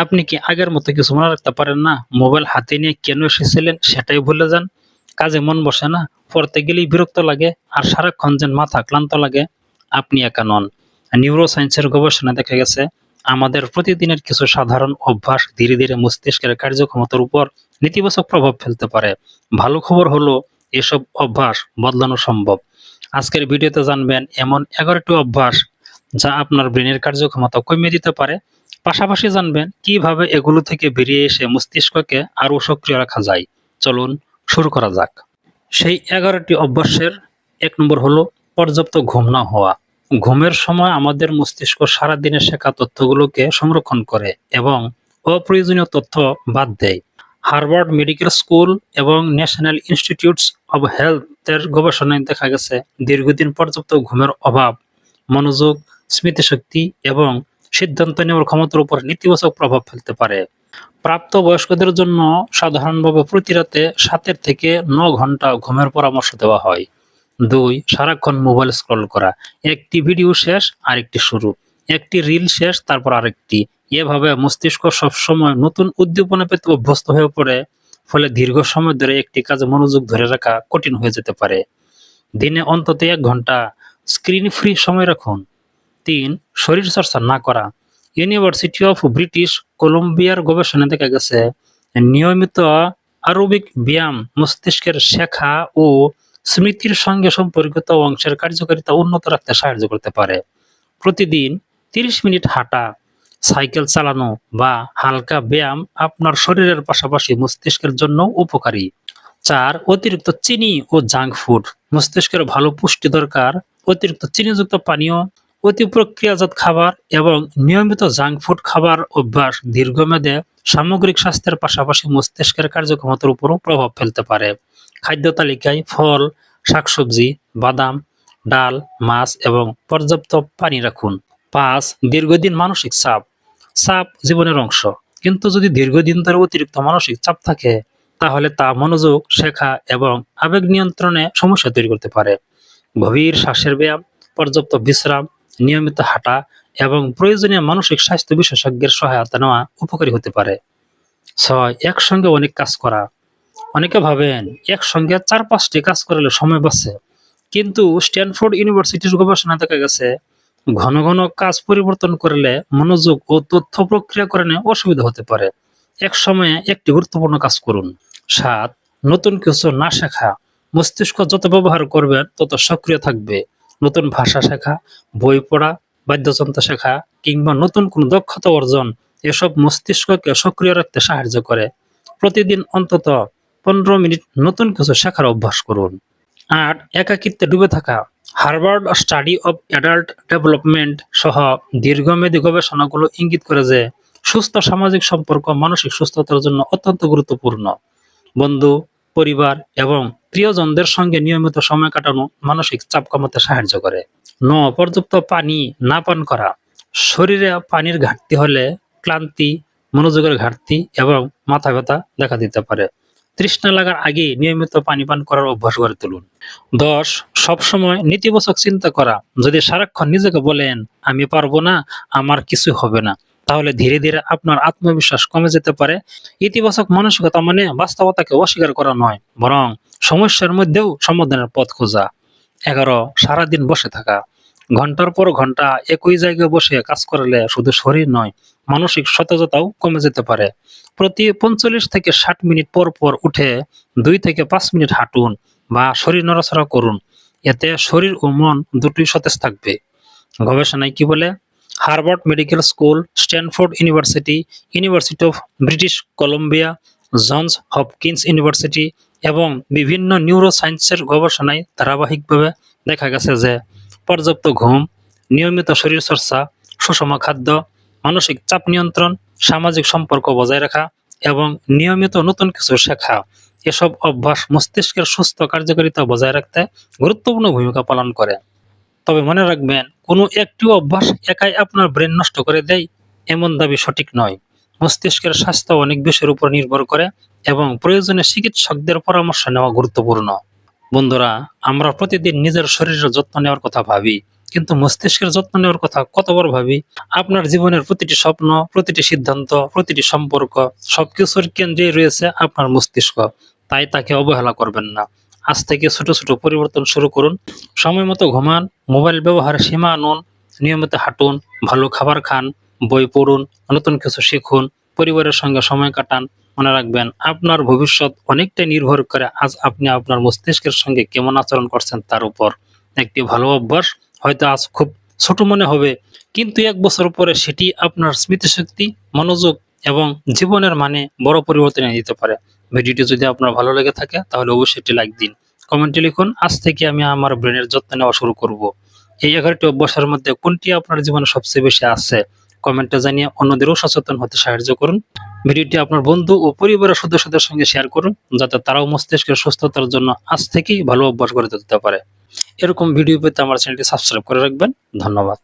আপনি কি আগের মতো কিছু মনে রাখতে পারেন না? মোবাইল হাতে নিয়ে কেন এসেছিলেন সেটাই ভুলে যান। কাজে মন বসে না, পড়তে গেলেই বিরক্ত লাগে আর সারাক্ষণ যেন মাথা ক্লান্ত লাগে। আপনি একা নন। নিউরোসায়েন্সের গবেষণায় দেখা গেছে আমাদের প্রতিদিনের কিছু সাধারণ অভ্যাস ধীরে ধীরে মস্তিষ্কের কার্যক্ষমতার উপর নেতিবাচক প্রভাব ফেলতে পারে। ভালো খবর হলো এসব অভ্যাস বদলানো সম্ভব। আজকের ভিডিওতে জানবেন এমন 11টি অভ্যাস যা আপনার ব্রেনের কার্যক্ষমতা কমিয়ে দিতে পারে। পাশাপাশি জানবেন কিভাবে এগুলো থেকে বেরিয়ে এসে মস্তিষ্ককে আরো সক্রিয় রাখা যায়। চলুন শুরু করা যাক। সেই 11টি অভ্যাসের 1 নম্বর হলো পর্যাপ্ত ঘুম না হওয়া। ঘুমের সময় আমাদের মস্তিষ্ক সারাদিনে শেখা তথ্যগুলোকে সংরক্ষণ করে এবং অপ্রয়োজনীয় তথ্য বাদ দেয়। হার্ভার্ড মেডিকেল স্কুল এবং ন্যাশনাল ইনস্টিটিউটস অব হেলথের গবেষণায় দেখা গেছে দীর্ঘদিন পর্যাপ্ত ঘুমের অভাব মনোযোগ, স্মৃতিশক্তি এবং সিদ্ধান্ত নেওয়ার ক্ষমতার উপর নেতিবাচক প্রভাব ফেলতে পারে। প্রাপ্তবয়স্কদের জন্য সাধারণভাবে প্রতি রাতে 7 থেকে 9 ঘন্টা ঘুমের পরামর্শ দেওয়া হয়। 2. সারাক্ষণ মোবাইল স্ক্রল করা। একটি ভিডিও শেষ আরেকটি শুরু, একটি রিল শেষ তারপর আরেকটি। এভাবে মস্তিষ্ক সবসময় নতুন উদ্দীপনা পেতে অভ্যস্ত হয়ে পড়ে, ফলে দীর্ঘ সময় ধরে একটি কাজে মনোযোগ ধরে রাখা কঠিন হয়ে যেতে পারে। দিনে অন্তত 1 ঘন্টা স্ক্রিন ফ্রি সময় রাখুন। 3. শরীরচর্চা না করা। ইউনিভার্সিটি অফ ব্রিটিশ কলম্বিয়ার গবেষণায় দেখা গেছে নিয়মিত আরবিক ব্যায়াম মস্তিষ্কের শেখা ও স্মৃতির সঙ্গে সম্পর্কিত অংশের কার্যকারিতা উন্নত রাখতে সাহায্য করতে পারে। প্রতিদিন 30 মিনিট হাঁটা, সাইকেল চালানো বা হালকা ব্যায়াম আপনার শরীরের পাশাপাশি মস্তিষ্কের জন্য উপকারী। 4. অতিরিক্ত চিনি ও জাঙ্ক ফুড। মস্তিষ্কের ভালো পুষ্টি দরকার। অতিরিক্ত চিনিযুক্ত পানীয়, অতি প্রক্রিয়াজাত খাবার এবং নিয়মিত জাঙ্ক ফুড খাবার অভ্যাস দীর্ঘমেয়াদে সামগ্রিক স্বাস্থ্যের পাশাপাশি মস্তিষ্কের কার্যক্ষমতার উপরও প্রভাব ফেলতে পারে। খাদ্য তালিকায় ফল, শাকসবজি, বাদাম, ডাল, মাছ এবং পর্যাপ্ত পানি রাখুন। 5. দীর্ঘদিন মানসিক চাপ। চাপ জীবনের অংশ, কিন্তু যদি দীর্ঘদিন ধরে অতিরিক্ত মানসিক চাপ থাকে তাহলে তা মনোযোগ, শেখা এবং আবেগ নিয়ন্ত্রণে সমস্যা তৈরি করতে পারে। গভীর শ্বাসের ব্যায়াম, পর্যাপ্ত বিশ্রাম, নিয়মিত হাঁটা এবং প্রয়োজনীয় মানসিক স্বাস্থ্য বিশেষজ্ঞের সহায়তা নেওয়া উপকারী হতে পারে। 6. একসঙ্গে অনেক কাজ করা। অনেকে ভাবেন একসঙ্গে 4-5টি কাজ করলে সময় বাঁচে, কিন্তু স্ট্যানফোর্ড ইউনিভার্সিটির গবেষণায় দেখা গেছে ঘন ঘন কাজ পরিবর্তন করলে মনোযোগ ও তথ্য প্রক্রিয়াকরণে অসুবিধা হতে পারে। এক সময়ে একটি গুরুত্বপূর্ণ কাজ করুন। 7. নতুন কিছু না শেখা। মস্তিষ্ক যত ব্যবহার করবেন তত সক্রিয় থাকবে। নতুন ভাষা শেখা, বই পড়া, বাদ্যযন্ত্র শেখা কিংবা নতুন কোনো দক্ষতা অর্জন এসব মস্তিষ্ককে সক্রিয় রাখতে সাহায্য করে। প্রতিদিন অন্তত 15 মিনিট নতুন কিছু শেখার অভ্যাস করুন। 8. একাকিত্বে ডুবে থাকা। Harvard study of adult development সহ দীর্ঘমেয়াদী গবেষণাগুলো ইঙ্গিত করে যে সুস্থ সামাজিক সম্পর্ক মানসিক সুস্থতার জন্য অত্যন্ত গুরুত্বপূর্ণ। বন্ধু, পরিবার এবং প্রিয়জনদের সঙ্গে নিয়মিত সময় কাটানো মানসিক চাপ কমাতে সাহায্য করে। 9. পর্যাপ্ত পানি না পান করা। শরীরে পানির ঘাটতি হলে ক্লান্তি, মনোযোগের ঘাটতি এবং মাথা ব্যথা দেখা দিতে পারে। তৃষ্ণা লাগার আগে নিয়মিত পানি পান করার অভ্যাস গড়ে তুলুন। 10. সবসময় নেতিবাচক চিন্তা করা। যদি সারাক্ষণ নিজেকে বলেন আমি পারবো না, আমার কিছু হবে না, তাহলে ধীরে ধীরে আপনার আত্মবিশ্বাস কমে যেতে পারে। ইতিবাচক মানসিকতা মানে বাস্তবতাকে অস্বীকার করা নয়, বরং সমস্যার মধ্যেও সমাধানের পথ খোঁজা। 11. সারাদিন বসে থাকা। ঘন্টার পর ঘন্টা একই জায়গায় বসে কাজ করলে শুধু শরীর নয়, মানসিক সতেজতাও কমে যেতে পারে। প্রতি 45 থেকে 60 মিনিট পর পর উঠে 2 থেকে 5 মিনিট হাঁটুন বা শরীর নড়াচড়া করুন। এতে শরীর ও মন দুটোই সতেজ থাকবে। গবেষণায় কি বলে? Harvard Medical School, Stanford University, University of British Columbia, Johns Hopkins University এবং বিভিন্ন নিউরোসায়েন্সের গবেষণায় ধারাবাহিকভাবে দেখা গেছে যে পর্যাপ্ত ঘুম, নিয়মিত শরীরচর্চা, সুষম খাদ্য, মানসিক চাপ নিয়ন্ত্রণ, সামাজিক সম্পর্ক বজায় রাখা এবং নিয়মিত নতুন কিছু শেখা এসব অভ্যাস মস্তিষ্কের সুস্থ কার্যকারিতা বজায় রাখতে গুরুত্বপূর্ণ ভূমিকা পালন করে। তবে মনে রাখবেন, কোনো একটি অভ্যাস একাই আপনার ব্রেন নষ্ট করে দেয় এমন দাবি সঠিক নয়। মস্তিষ্কের স্বাস্থ্য অনেক বিষয়ের উপর নির্ভর করে এবং প্রয়োজনে চিকিৎসকদের পরামর্শ নেওয়া গুরুত্বপূর্ণ। বন্ধুরা, আমরা প্রতিদিন নিজের শরীরের যত্ন নেওয়ার কথা ভাবি, কিন্তু মস্তিষ্কের যত্ন নেওয়ার কথা কতবার ভাবি। আপনার জীবনের প্রতিটি স্বপ্ন, প্রতিটি সিদ্ধান্ত, প্রতিটি সম্পর্ক সবকিছুর কেন্দ্রেই রয়েছে আপনার মস্তিষ্ক। তাই তাকে অবহেলা করবেন না। আজ থেকে ছোট ছোট পরিবর্তন শুরু করুন। সময় মতো ঘুমান, মোবাইল ব্যবহারের সীমা আনুন, নিয়মিত হাঁটুন, ভালো খাবার খান, বই পড়ুন, নতুন কিছু শিখুন, পরিবারের সঙ্গে সময় কাটান। মনে রাখবেন, আপনার ভবিষ্যৎ অনেকটাই নির্ভর করে আজ আপনি আপনার মস্তিষ্কের সঙ্গে কেমন আচরণ করছেন তার উপর। একটি ভালো অভ্যাস হয়তো আজ খুব ছোট মনে হবে, কিন্তু ১ বছর পরে সেটি আপনার স্মৃতিশক্তি, মনোযোগ এবং জীবনের মানে বড় পরিবর্তন এনে দিতে পারে। ভিডিওটি যদি আপনার ভালো লেগে থাকে তাহলে অবশ্যই একটি লাইক দিন। কমেন্টে লিখুন, আজ থেকে আমি আমার ব্রেনের যত্ন নেওয়া শুরু করব। এই 11টি অভ্যাসের মধ্যে কোনটি আপনার জীবনে সবচেয়ে বেশি আছে? কমেন্টে জানিয়ে অন্যদেরও সচেতন হতে সাহায্য করুন। ভিডিওটি আপনার বন্ধু ও পরিবারের সদস্যদের সঙ্গে শেয়ার করুন, যাতে তারাও মস্তিষ্কের সুস্থতার জন্য আজ থেকেই ভালো অভ্যাস গড়ে তুলতে পারে। এরকম ভিডিও পেতে আমার চ্যানেলটি সাবস্ক্রাইব করে রাখবেন। ধন্যবাদ।